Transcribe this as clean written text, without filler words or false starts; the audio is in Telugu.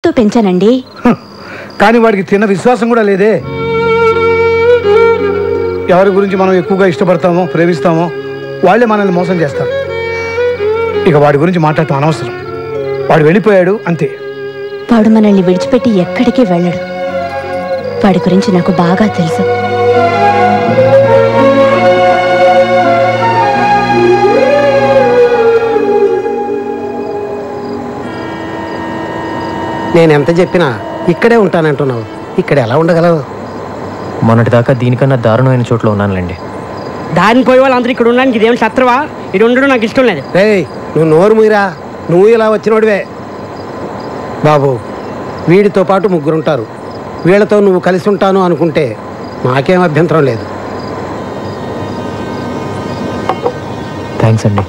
ప్రేమతో పెంచానండి. కానీ వాడికి తిన్న విశ్వాసం కూడా లేదే. ఎవరి గురించి మనం ఎక్కువగా ఇష్టపడతామో ప్రేమిస్తామో వాళ్ళే మనల్ని మోసం చేస్తారు. ఇక వాడి గురించి మాట్లాడటం అనవసరం. వాడు వెళ్ళిపోయాడు అంతే. వాడు మనల్ని విడిచిపెట్టి ఎక్కడికి వెళ్ళడు. వాడి గురించి నాకు బాగా తెలుసు. నేనెంత చెప్పినా ఇక్కడే ఉంటానంటున్నావు. ఇక్కడ ఎలా ఉండగలవు? మొన్నటిదాకా దీనికన్నా దారుణమైన చోట్ల ఉన్నానులేండి. దారిని పోయే వాళ్ళందరూ ఇక్కడ ఉండడానికి ఇదేమి శత్రువా? ఇది ఉండడం నాకు ఇష్టం లేదు. రేయ్, నువ్వు నోరు మూయరా. నువ్వు ఇలా వచ్చినోడివే. బాబు, వీడితో పాటు ముగ్గురుంటారు. వీళ్ళతో నువ్వు కలిసి ఉంటాను అనుకుంటే నాకేం అభ్యంతరం లేదు. థ్యాంక్స్ అండి.